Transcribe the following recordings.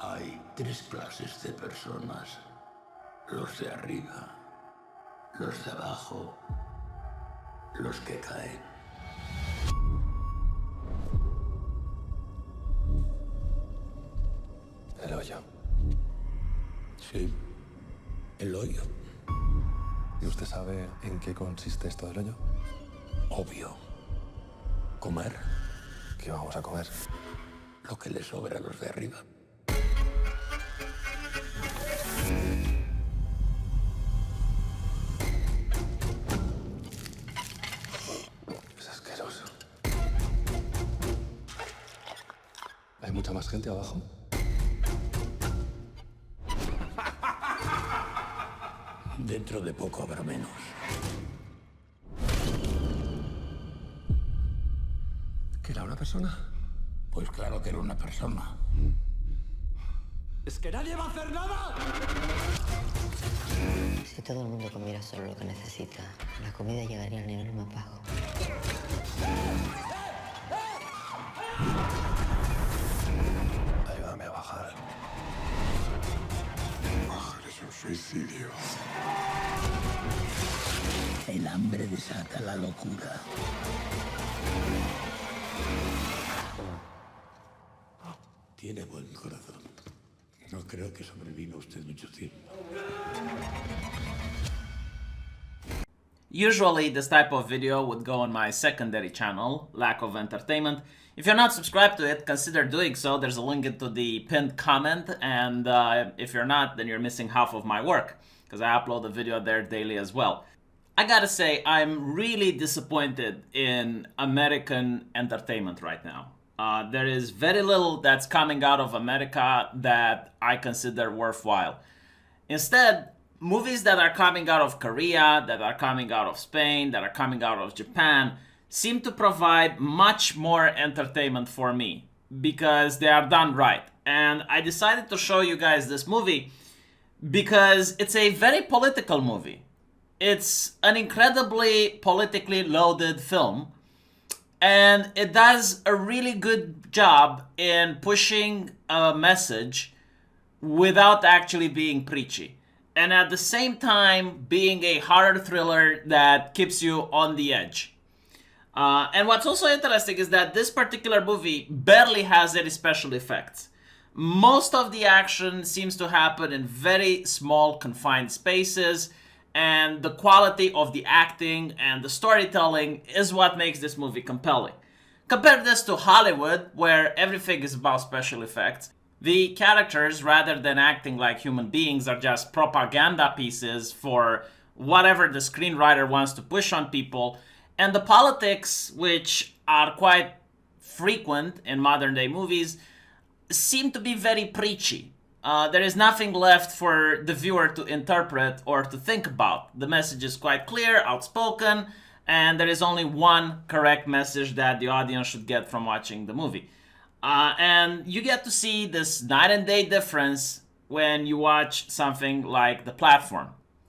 Hay tres clases de personas. Los de arriba, los de abajo, los que caen. El hoyo. Sí, el hoyo. ¿Y usted sabe en qué consiste esto del hoyo? Obvio. Comer ¿Qué vamos a comer? lo que les sobra a los de arriba. Es asqueroso. ¿Hay mucha más gente abajo? Dentro de poco habrá menos. ¿Que era una persona? Pues claro que era una persona. ¡Es que nadie va a hacer nada! Si todo el mundo comiera solo lo que necesita, la comida llegaría al nivel más bajo. Ayúdame a bajar. Bajar es un suicidio. El hambre desata la locura. Tiene buen corazón. No creo que sobreviva usted mucho tiempo. Usually this type of video would go on my secondary channel, Lack of Entertainment. If you're not subscribed to it, consider doing so. There's a link into the pinned comment, and if you're not, then you're missing half of my work, because I upload a video there daily as well. I gotta say, I'm really disappointed in American entertainment right now. There is very little that's coming out of America that I consider worthwhile. Instead, movies that are coming out of Korea, that are coming out of Spain, that are coming out of Japan, seem to provide much more entertainment for me because they are done right. And I decided to show you guys this movie because it's a very political movie. It's an incredibly politically loaded film, and it does a really good job in pushing a message without actually being preachy, and at the same time being a horror thriller that keeps you on the edge. And what's also interesting is that this particular movie barely has any special effects. Most of the action seems to happen in very small, confined spaces, and the quality of the acting and the storytelling is what makes this movie compelling. Compare this to Hollywood, where everything is about special effects. The characters, rather than acting like human beings, are just propaganda pieces for whatever the screenwriter wants to push on people. And the politics, which are quite frequent in modern day movies, seem to be very preachy. There is nothing left for the viewer to interpret or to think about. The message is quite clear, outspoken, and there is only one correct message that the audience should get from watching the movie. And you get to see this night and day difference when you watch something like The Platform.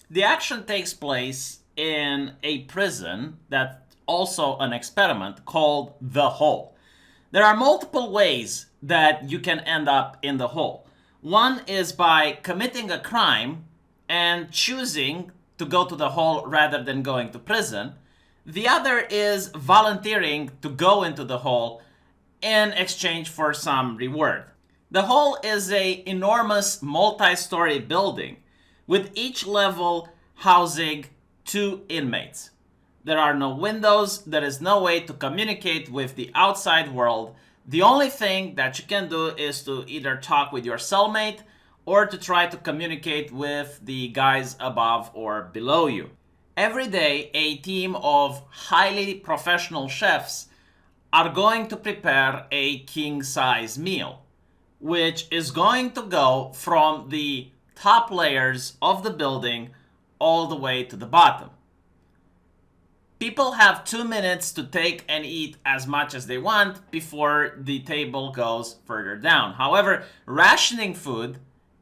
The action takes place in a prison that's also an experiment called The Hole. There are multiple ways that you can end up in the hole. One is by committing a crime and choosing to go to the hole rather than going to prison. The other is volunteering to go into the hole in exchange for some reward. The hole is an enormous multi-story building with each level housing 2 inmates. There are no windows, there is no way to communicate with the outside world. The only thing that you can do is to either talk with your cellmate or to try to communicate with the guys above or below you. Every day, a team of highly professional chefs are going to prepare a king-size meal, which is going to go from the top layers of the building all the way to the bottom. People have 2 minutes to take and eat as much as they want before the table goes further down. However, rationing food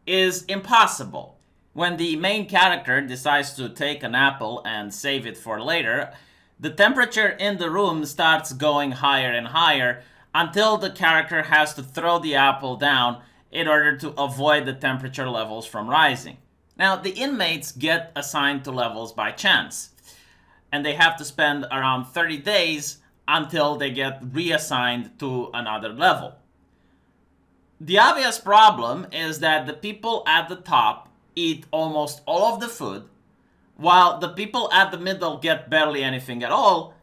is impossible. When the main character decides to take an apple and save it for later, the temperature in the room starts going higher and higher until the character has to throw the apple down in order to avoid the temperature levels from rising. Now, the inmates get assigned to levels by chance, and they have to spend around 30 days until they get reassigned to another level. The obvious problem is that the people at the top eat almost all of the food, while the people at the middle get barely anything at all,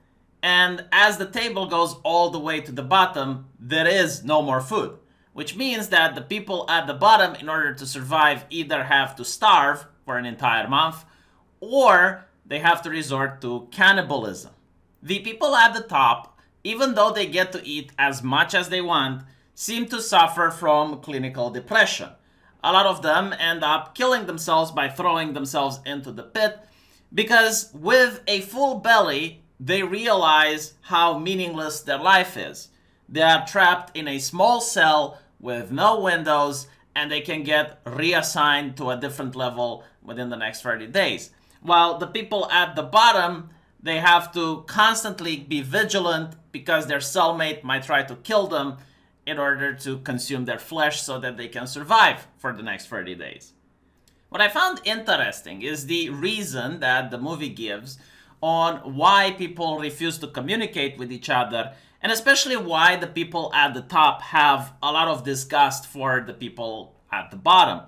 and as the table goes all the way to the bottom, there is no more food. Which means that the people at the bottom, in order to survive, either have to starve for an entire month, or they have to resort to cannibalism. The people at the top, even though they get to eat as much as they want, seem to suffer from clinical depression. A lot of them end up killing themselves by throwing themselves into the pit, because with a full belly, they realize how meaningless their life is. They are trapped in a small cell with no windows, and they can get reassigned to a different level within the next 30 days. While the people at the bottom, they have to constantly be vigilant because their cellmate might try to kill them in order to consume their flesh so that they can survive for the next 30 days. What I found interesting is the reason that the movie gives on why people refuse to communicate with each other, and especially why the people at the top have a lot of disgust for the people at the bottom.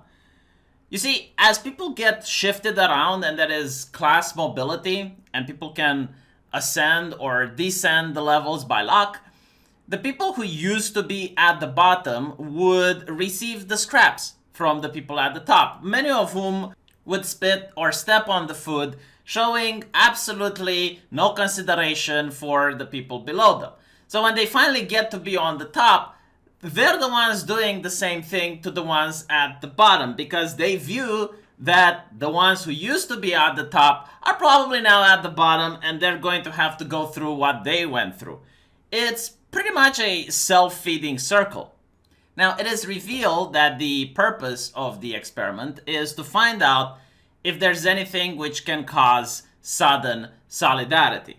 You see, as people get shifted around, and that is class mobility, and people can ascend or descend the levels by luck, the people who used to be at the bottom would receive the scraps from the people at the top, many of whom would spit or step on the food, showing absolutely no consideration for the people below them. So when they finally get to be on the top, they're the ones doing the same thing to the ones at the bottom, because they view that the ones who used to be at the top are probably now at the bottom, and they're going to have to go through what they went through. It's pretty much a self-feeding circle. Now, it is revealed that the purpose of the experiment is to find out if there's anything which can cause sudden solidarity.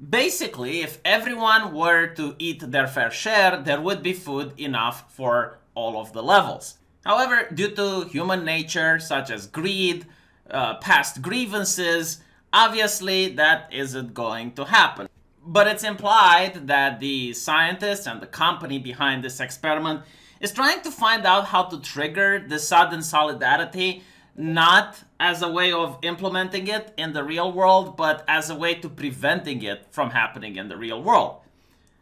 Basically, if everyone were to eat their fair share, there would be food enough for all of the levels. However, due to human nature, such as greed, past grievances, obviously that isn't going to happen. But it's implied that the scientists and the company behind this experiment is trying to find out how to trigger the sudden solidarity, not as a way of implementing it in the real world, but as a way to preventing it from happening in the real world.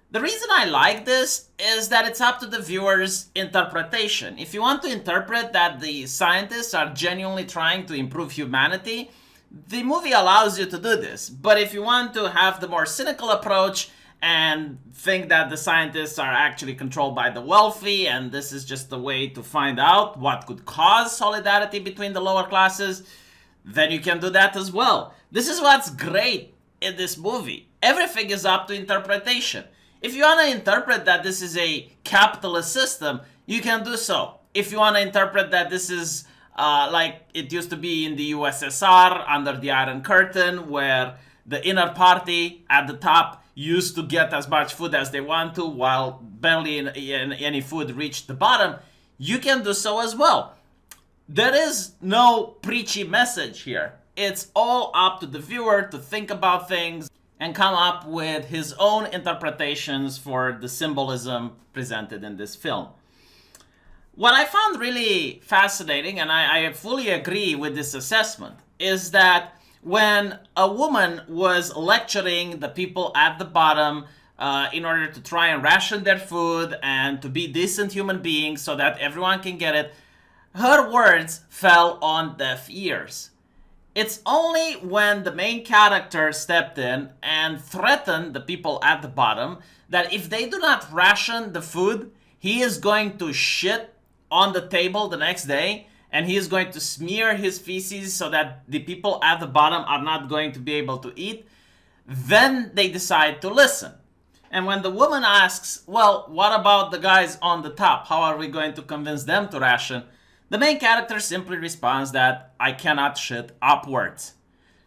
The reason I like this is that it's up to the viewer's interpretation. If you want to interpret that the scientists are genuinely trying to improve humanity, the movie allows you to do this. But if you want to have the more cynical approach and think that the scientists are actually controlled by the wealthy, and this is just a way to find out what could cause solidarity between the lower classes, then you can do that as well. This is what's great in this movie. Everything is up to interpretation. If you want to interpret that this is a capitalist system, you can do so. If you want to interpret that this is like it used to be in the USSR under the Iron Curtain, where the inner party at the top used to get as much food as they want to, while barely any food reached the bottom, you can do so as well. There is no preachy message here. It's all up to the viewer to think about things and come up with his own interpretations for the symbolism presented in this film. What I found really fascinating, and I fully agree with this assessment, is that when a woman was lecturing the people at the bottom in order to try and ration their food and to be decent human beings so that everyone can get it, her words fell on deaf ears. It's only when the main character stepped in and threatened the people at the bottom that if they do not ration the food, he is going to shit on the table the next day, and he is going to smear his feces so that the people at the bottom are not going to be able to eat, then they decide to listen. And when the woman asks, well, what about the guys on the top? How are we going to convince them to ration? The main character simply responds that I cannot shit upwards,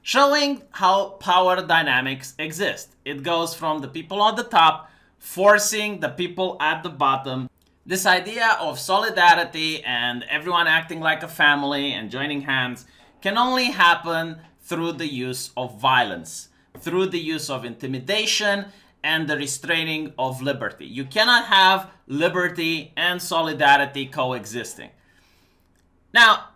showing how power dynamics exist. It goes from the people on the top forcing the people at the bottom This idea of solidarity and everyone acting like a family and joining hands can only happen through the use of violence, through the use of intimidation and the restraining of liberty. You cannot have liberty and solidarity coexisting. Now,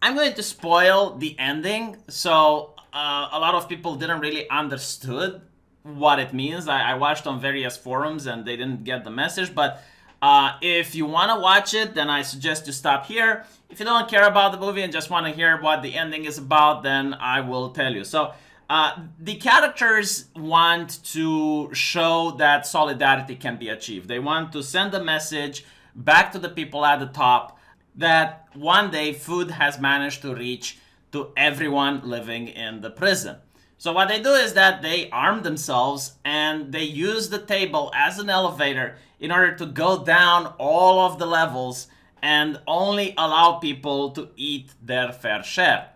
I'm going to spoil the ending, so a lot of people didn't really understood what it means. I watched on various forums and they didn't get the message, but if you want to watch it, then I suggest you stop here. If you don't care about the movie and just want to hear what the ending is about, then I will tell you. So the characters want to show that solidarity can be achieved. They want to send a message back to the people at the top that one day food has managed to reach to everyone living in the prison. So what they do is that they arm themselves and they use the table as an elevator in order to go down all of the levels and only allow people to eat their fair share.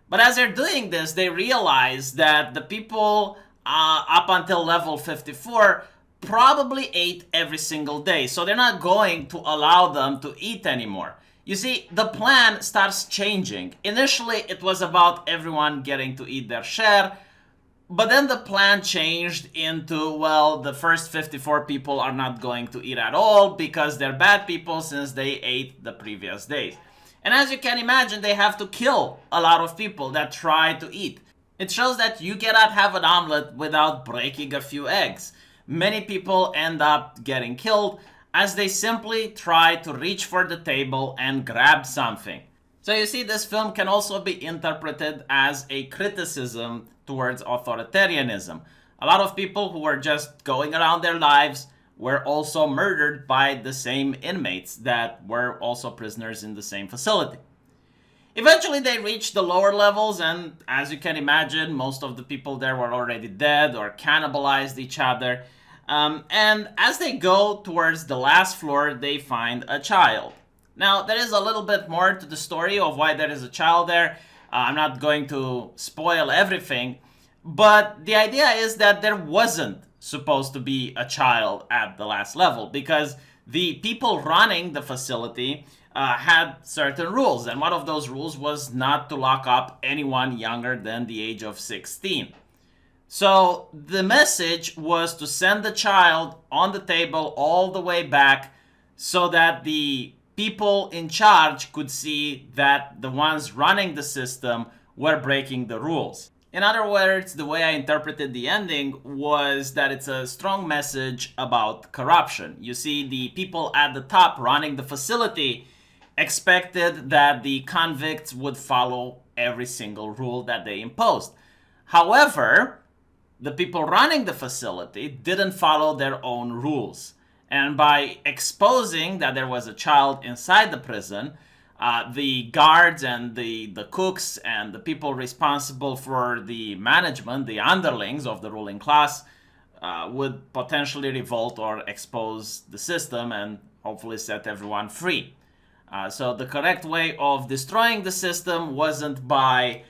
But as they're doing this, they realize that the people up until level 54 probably ate every single day. So they're not going to allow them to eat anymore. You see, the plan starts changing. Initially, it was about everyone getting to eat their share. But then the plan changed into, well, the first 54 people are not going to eat at all because they're bad people since they ate the previous days. And as you can imagine, they have to kill a lot of people that try to eat. It shows that you cannot have an omelet without breaking a few eggs. Many people end up getting killed as they simply try to reach for the table and grab something. So you see, this film can also be interpreted as a criticism towards authoritarianism. A lot of people who were just going around their lives were also murdered by the same inmates that were also prisoners in the same facility. Eventually they reached the lower levels, and as you can imagine, most of the people there were already dead or cannibalized each other. And as they go towards the last floor, they find a child. Now, there is a little bit more to the story of why there is a child there. I'm not going to spoil everything, but the idea is that there wasn't supposed to be a child at the last level because the people running the facility had certain rules, and one of those rules was not to lock up anyone younger than the age of 16. So the message was to send the child on the table all the way back so that the people in charge could see that the ones running the system were breaking the rules. In other words, the way I interpreted the ending was that it's a strong message about corruption. You see, the people at the top running the facility expected that the convicts would follow every single rule that they imposed. However, the people running the facility didn't follow their own rules. And by exposing that there was a child inside the prison, the guards and the cooks and the people responsible for the management, the underlings of the ruling class, would potentially revolt or expose the system and hopefully set everyone free. So the correct way of destroying the system wasn't by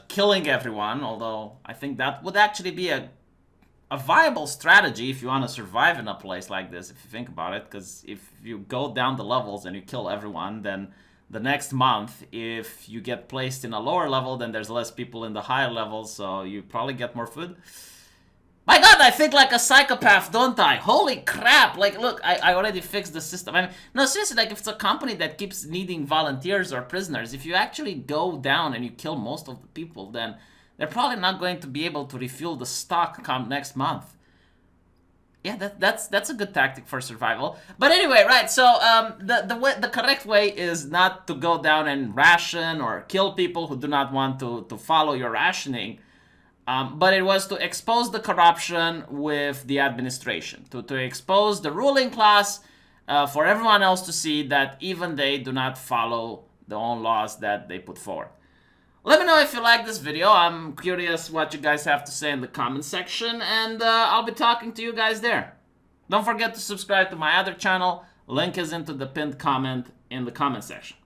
killing everyone, although I think that would actually be a viable strategy if you want to survive in a place like this, if you think about it, because if you go down the levels and you kill everyone, then the next month, if you get placed in a lower level, then there's less people in the higher levels, so you probably get more food. My god, I think like a psychopath, don't I? Holy crap! Like, look, I already fixed the system. I mean, no, seriously, like, if it's a company that keeps needing volunteers or prisoners, if you actually go down and you kill most of the people, then they're probably not going to be able to refuel the stock come next month. Yeah, that's a good tactic for survival. But anyway, right, so the correct way is not to go down and ration or kill people who do not want to follow your rationing, but it was to expose the corruption with the administration, to expose the ruling class for everyone else to see that even they do not follow the own laws that they put forward. Let me know if you like this video. I'm curious what you guys have to say in the comment section, and I'll be talking to you guys there. Don't forget to subscribe to my other channel. Link is into the pinned comment in the comment section.